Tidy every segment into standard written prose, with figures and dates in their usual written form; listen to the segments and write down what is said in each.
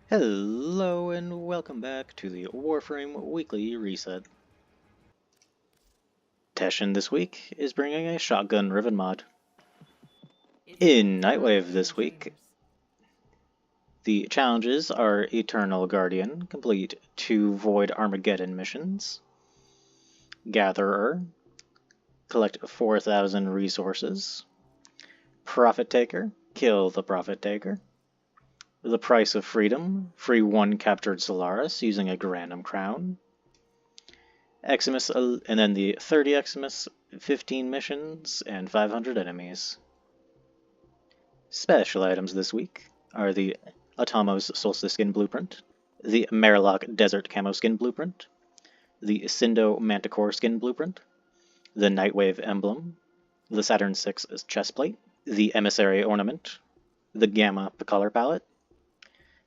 Hello and welcome back to the Warframe Weekly Reset. Teshin this week is bringing a shotgun riven mod. In Nightwave this week, the challenges are Eternal Guardian, complete 2 Void Armageddon missions, Gatherer, collect 4,000 resources, Profit Taker, kill the Profit Taker, The Price of Freedom, free 1 captured Solaris using a random crown, Eximus, and then the 30 Eximus, 15 missions, and 500 enemies. Special items this week are the Atomos Solstice Skin Blueprint, the Marilock Desert Camo Skin Blueprint, the Sindo Manticore Skin Blueprint, the Nightwave Emblem, the Saturn VI Chestplate, the Emissary Ornament, the Gamma Color Palette,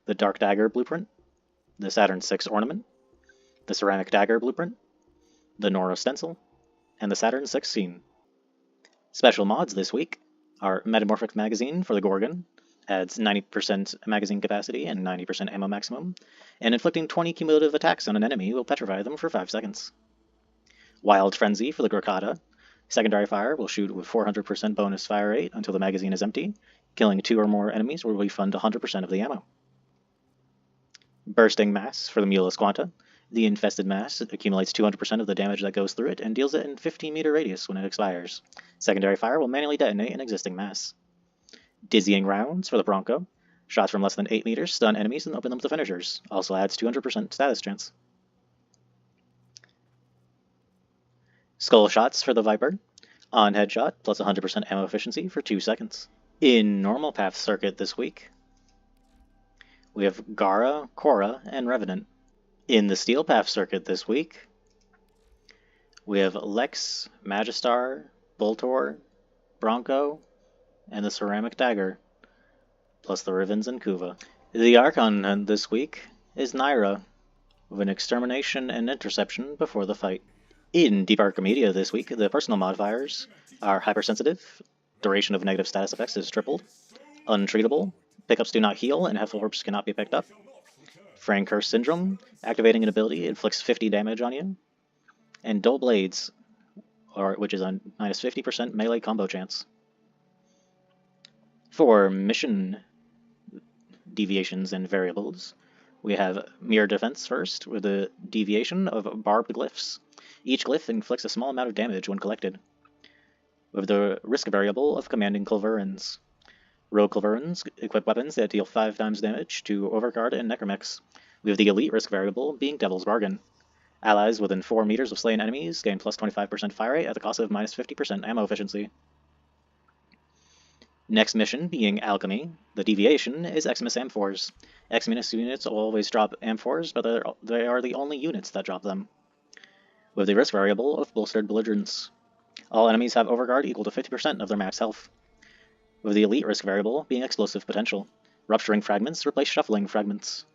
the Dark Dagger Blueprint, the Saturn VI Ornament, the Ceramic Dagger Blueprint, the Noro Stencil, and the Saturn VI Scene. Special mods this week are Metamorphic Magazine for the Gorgon, adds 90% magazine capacity and 90% ammo maximum, and inflicting 20 cumulative attacks on an enemy will petrify them for 5 seconds. Wild Frenzy for the Gorkata, secondary fire will shoot with 400% bonus fire rate until the magazine is empty, killing 2 or more enemies will refund 100% of the ammo. Bursting Mass for the Mulus Quanta, the infested mass accumulates 200% of the damage that goes through it and deals it in 15-meter radius when it expires. Secondary fire will manually detonate an existing mass. Dizzying Rounds for the Bronco. Shots from less than 8 meters stun enemies and open them to finishers. Also adds 200% status chance. Skull Shots for the Viper. On headshot, plus 100% ammo efficiency for 2 seconds. In Normal Path Circuit this week, we have Gara, Korra, and Revenant. In the Steel Path circuit this week, we have Lex, Magistar, Boltor, Bronco, and the Ceramic Dagger, plus the Rivens and Kuva. The Archon hunt this week is Naira, with an Extermination and Interception before the fight. In Deep Archimedia this week, the personal modifiers are Hypersensitive, duration of negative status effects is tripled, Untreatable, pickups do not heal and Hef Orbs cannot be picked up, Frang Curse Syndrome, activating an ability inflicts 50 damage on you, and Dull Blades, which is a minus 50% melee combo chance. For mission deviations and variables, we have Mirror Defense first, with the deviation of Barbed Glyphs. Each glyph inflicts a small amount of damage when collected, with the risk variable of commanding Culverins. Rogue Culverins equip weapons that deal 5 times damage to Overguard and Necromex, with the elite risk variable being Devil's Bargain. Allies within 4 meters of slain enemies gain plus 25% fire rate at the cost of minus 50% ammo efficiency. Next mission being Alchemy, the deviation is Eximus Amphors. Eximus units always drop Amphors, but they are the only units that drop them, with the risk variable of Bolstered Belligerence. All enemies have Overguard equal to 50% of their max health, with the elite risk variable being Explosive Potential. Rupturing Fragments replace Shuffling Fragments.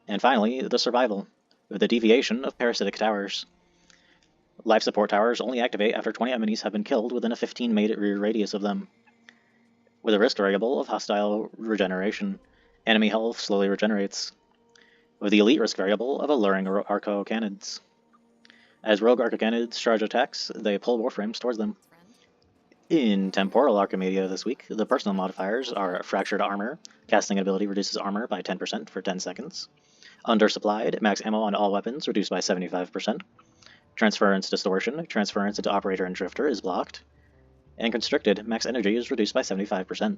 And finally, the Survival, with the deviation of Parasitic Towers. Life Support Towers only activate after 20 enemies have been killed within a 15-meter radius of them, with a risk variable of Hostile Regeneration. Enemy health slowly regenerates, with the elite risk variable of Alluring Arcocanids. As rogue Arcocanids charge attacks, they pull Warframes towards them. In Temporal Archimedia this week, the personal modifiers are Fractured Armor. Casting ability reduces armor by 10% for 10 seconds. Undersupplied, max ammo on all weapons reduced by 75%. Transference Distortion, transference into Operator and Drifter is blocked. And Constricted, max energy is reduced by 75%.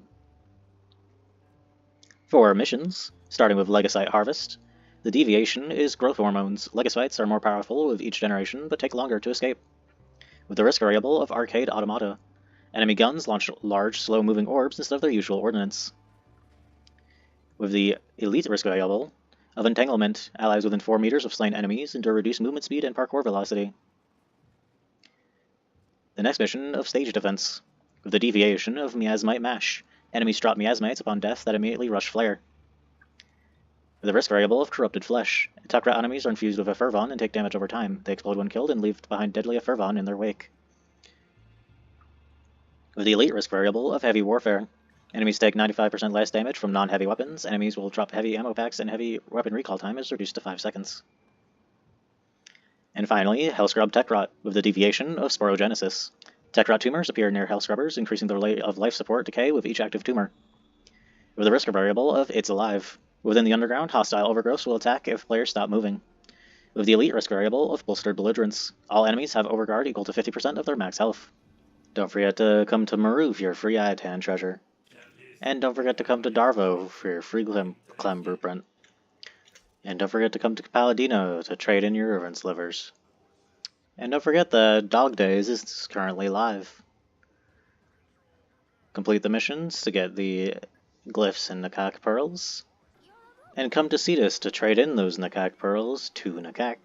For missions, starting with Legocyte Harvest, the deviation is Growth Hormones. Legocytes are more powerful with each generation, but take longer to escape, with the risk variable of Arcade Automata. Enemy guns launch large, slow-moving orbs instead of their usual ordnance, with the elite risk variable of Entanglement. Allies within 4 meters of slain enemies endure reduced movement speed and parkour velocity. The next mission of Stage Defense, with the deviation of Miasmite Mash. Enemies drop Miasmites upon death that immediately rush Flare, with the risk variable of Corrupted Flesh. Tuckrat enemies are infused with Fervon and take damage over time. They explode when killed and leave behind deadly Fervon in their wake, with the elite risk variable of Heavy Warfare. Enemies take 95% less damage from non-heavy weapons. Enemies will drop heavy ammo packs, and heavy weapon recall time is reduced to 5 seconds. And finally, Hellscrub Tech Rot, with the deviation of Sporogenesis. Tech Rot tumors appear near Hellscrubbers, increasing the rate of life support decay with each active tumor. With a risk variable of It's Alive. Within the underground, hostile overgrowths will attack if players stop moving. With the elite risk variable of Bolstered Belligerence. All enemies have overguard equal to 50% of their max health. Don't forget to come to Maru for your free Iatan treasure. And don't forget to come to Darvo for your free Clem blueprint. And don't forget to come to Paladino to trade in your Irvin slivers. And don't forget that Dog Days is currently live. Complete the missions to get the glyphs and Nakak pearls. And come to Cetus to trade in those Nakak pearls to Nakak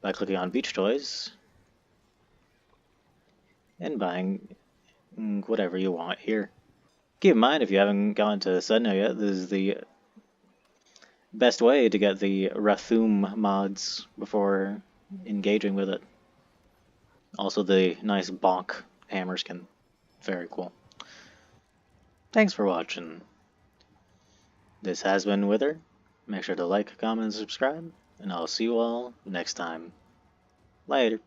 by clicking on Beach Toys and buying whatever you want here. Keep in mind, if you haven't gone to Sedna yet, this is the best way to get the Rathum mods before engaging with it. Also, the nice bonk hammer skin. Very cool. Thanks for watching. This has been Wither. Make sure to like, comment, and subscribe, and I'll see you all next time. Later.